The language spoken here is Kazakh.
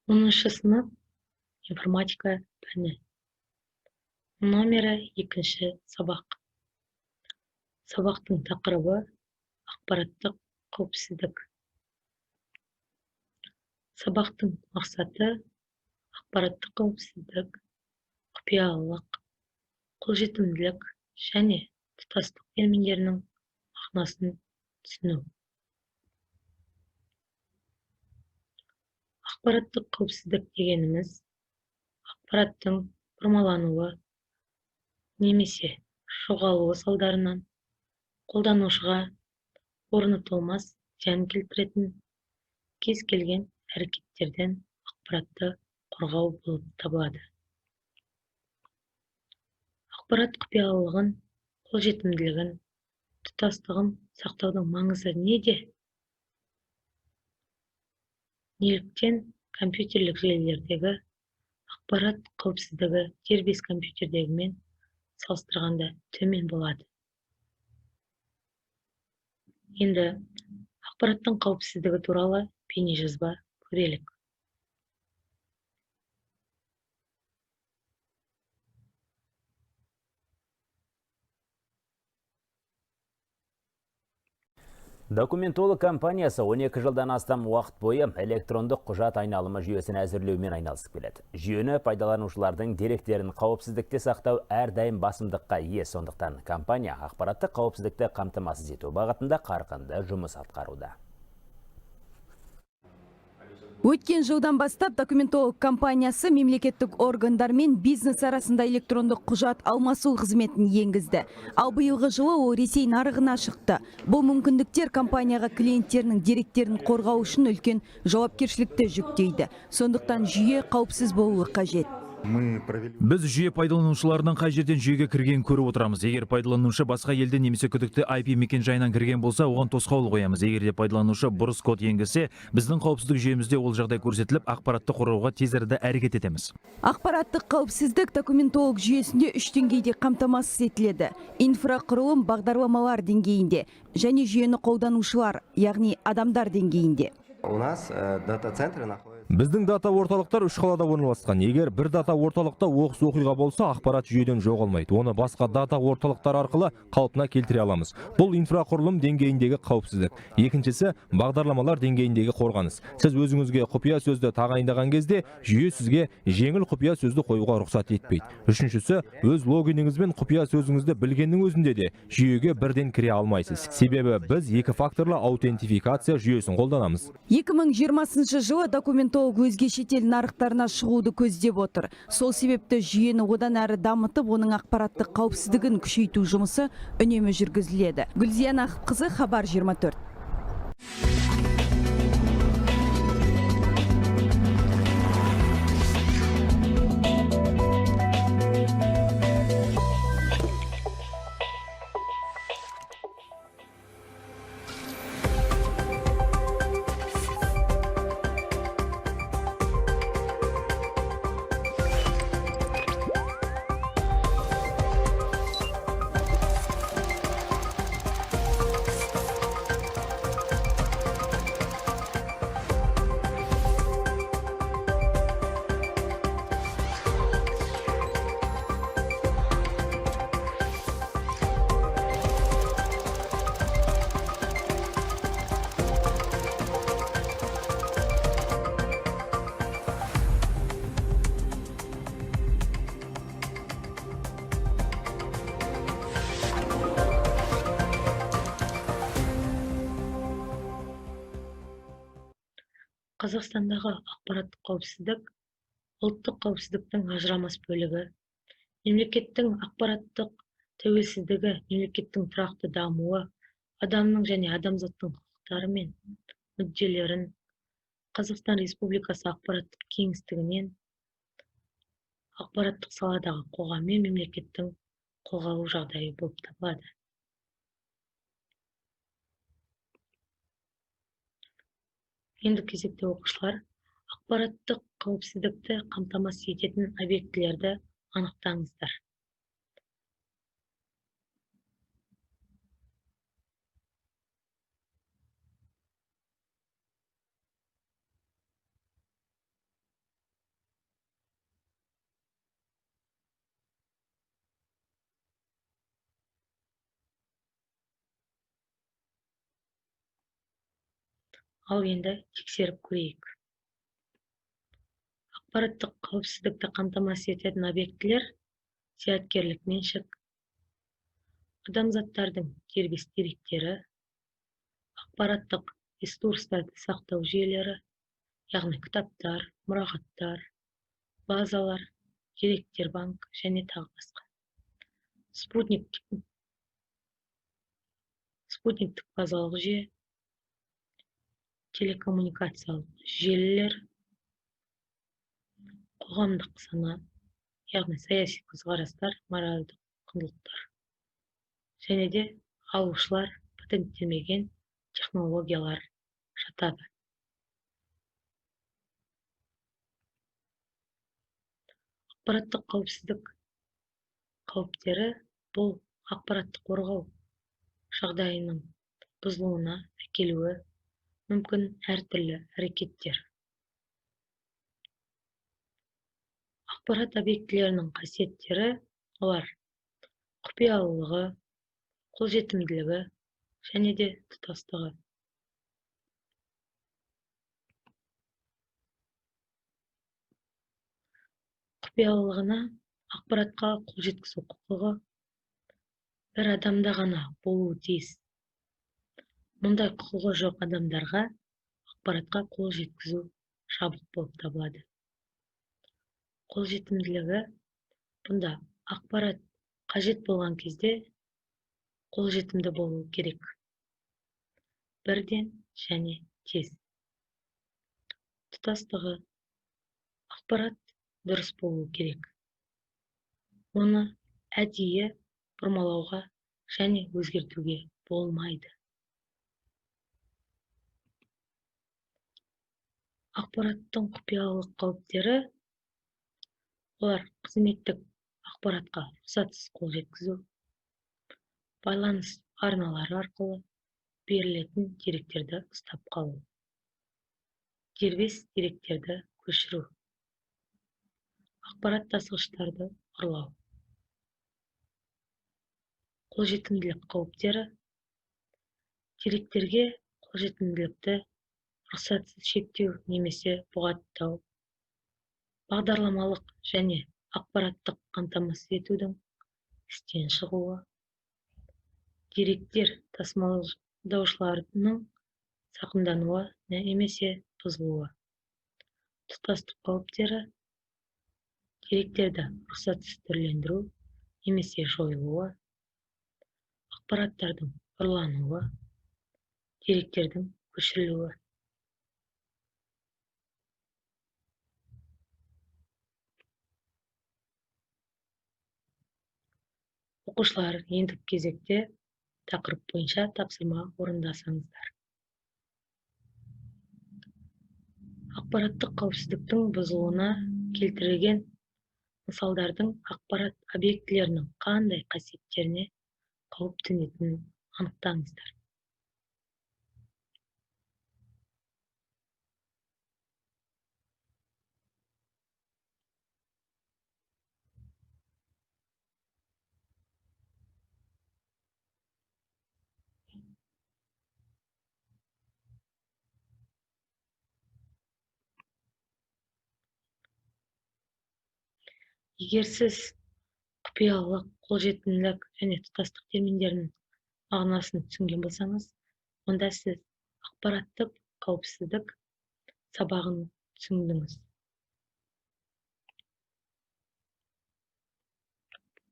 10 сынып информатика пәні. Номері 2 сабақ. Сабақтың тақырыбы ақпараттық қауіпсіздік. Сабақтың мақсаты ақпараттық қауіпсіздік, құпиялылық, қолжетімділік және тұтастық терминдерінің мағынасын түсіну. Ақпараттық қауіпсіздік дегеніміз ақпараттың бұрмалануы немесе жоғалуы салдарынан қолданушыға орны толмас зиян келтіретін кез келген әрекеттерден ақпаратты қорғау болып табылады. Ақпарат құпиялылығын, қолжетімділігін, тұтастығын сақтаудың маңызы неде? Неліктен компьютерлік желілердегі ақпарат қауіпсіздігі дербес компьютердегімен салыстырғанда төмен болады? Енді ақпараттың қауіпсіздігі туралы бейнежазба көрелік. Документолог компаниясы 12 жылдан астам уақыт бойы электрондық құжат айналымы жүйесін әзірлеумен айналысып келеді. Жүйені пайдаланушылардың деректерін қауіпсіздікте сақтау әрдайым басымдыққа ие, сондықтан компания ақпараттық қауіпсіздікті қамтамасыз ету бағытында қарқынды жұмыс атқаруда. Өткен жылдан бастап документолог компаниясы мемлекеттік органдар мен бизнес арасында электрондық құжат алмасу қызметін енгізді. Ал биылғы жылы ол Ресей нарығына шықты. Бұл мүмкіндіктер компанияға клиенттерінің деректерін қорғау үшін үлкен жауапкершілікті жүктейді. Сондықтан жүйе қауіпсіз болуы қажет. Біз жүйе пайдаланушыларынан қай жерден жүйеге кіргенін көріп отырамыз. Егер пайдаланушы басқа елден немесе күдікті IP мекен-жайынан кірген болса, оған тосқауыл қоямыз. Егер де пайдаланушы бұрыс код енгізсе, біздің қауіпсіздік жүйемізде ол жағдай көрсетіліп, ақпаратты қорғауға тез арада әрекет етеміз. Ақпараттық қауіпсіздік документолог жүйесінде 3 деңгейде қамтамасыз етіледі. Инфрақұрылым бағдарламалар деңгейінде және жүйені қолданушылар, яғни адамдар деңгейінде. У нас дата-центры находятся. Біздің дата орталықтар 3 қалада орналасқан. Егер бір дата орталықта оқыс оқиға болса, ақпарат жүйеден жоғалмайды. Оны басқа дата орталықтар арқылы қалпына келтіре аламыз. Бұл инфрақұрылым деңгейіндегі қауіпсіздік. Екіншісі бағдарламалар деңгейіндегі қорғаныс. Сіз өзіңізге құпия сөзді тағайындаған кезде, жүйе сізге жеңіл құпия сөзді қоюға рұқсат етпейді. Үшіншісі, өз логиніңіз бен құпия сөзіңізді білгеннің өзінде де жүйеге бірден кіре алмайсыз. Себебі біз 2 факторлы аутентификация жүйесін қолданамыз. 2020 жылы документолог өзге шетел нарықтарына шығуды көздеп отыр. Сол себепті жүйені одан әрі дамытып, оның ақпараттық қауіпсіздігін күшейту жұмысы үнемі жүргізіледі. Гүлзия Нақыпқызы, Хабар 24. Қазақстандағы ақпараттық қауіпсіздік ұлттық қауіпсіздіктің ажырамас бөлігі. Мемлекеттің ақпараттық тәуелсіздігі, мемлекеттің тұрақты дамуы, адамның және адамзаттың құқықтары мен мүдделерін Қазақстан Республикасы ақпараттық кеңістігінен ақпараттық саладағы қоғам мен мемлекеттің қолға алу жағдайы болып табылады. Енді кезекті оқушылар, ақпараттық қауіпсіздікті қамтамасыз ететін объектілерді анықтаңыздар. Ал енді тексеріп көрейік. Ақпараттық қауіпсіздікті қамтамасыз ететін объектілер зияткерлік меншік, адамзаттардың дербес деректері, ақпараттық ресурстарды сақтау жүйелері, яғни кітаптар, мұрағаттар, базалар, деректер банк және тағы басқа. Спутниктік базалық жүйе, телекоммуникациялық желілер, қоғамдық сана, яғни саяси көзқарастар, моральдық құндылықтар, және де алушылар патенттелмеген технологиялар жатады. Ақпараттық қауіпсіздік қауіптері бұл ақпаратты қорғау жағдайының бұзылуына әкелуі мүмкін әртүрлі әрекеттер. Ақпарат объектілерінің қасиеттері олар құпиялылығы, қолжетімділігі және де тұтастығы. Құпиялылығына ақпаратқа қол жеткізу құқығы бір адамда ғана болуы тиіс. Мұндай құқығы жоқ адамдарға ақпаратқа қол жеткізу жабық болып табылады. Қолжетімділігі бұнда ақпарат қажет болған кезде қолжетімді болуы керек. Бірден және тез. Тұтастығы ақпарат дұрыс болуы керек. Оны әдейі бұрмалауға және өзгертуге болмайды. Ақпараттың құпиялылық қауіптері олар қызметтік ақпаратқа рұқсатсыз қол жеткізу, байланыс арналары арқылы берілетін деректерді ұстап қалу, дербес деректерді көшіру, ақпарат тасығыштарды ұрлау. Қолжетімділік қауіптері деректерге қолжетімділікті рұқсатсыз шектеу немесе бұғаттау, бағдарламалық және ақпараттық қамтамасыз етудің істен шығуы, деректер тасымалдаушыларының зақымдануы немесе бұзылуы. Тұтастық қауіптері деректерді рұқсатсыз түрлендіру немесе жойылуы, ақпараттардың ұрлануы, деректердің көшірілуі. Оқушылар ендігі кезекте тақырып бойынша тапсырма орындасаңыздар. Ақпараттық қауіпсіздіктің бұзылуына келтірілген мысалдардың ақпарат объектілерінің қандай қасиеттеріне қауіп төнетінін анықтаңыздар. Егер сіз құпиялылық, қолжетімділік және тұтастық терминдерінің мағынасын түсінген болсаңыз, онда сіз ақпараттық қауіпсіздік сабағын түсіндіңіз.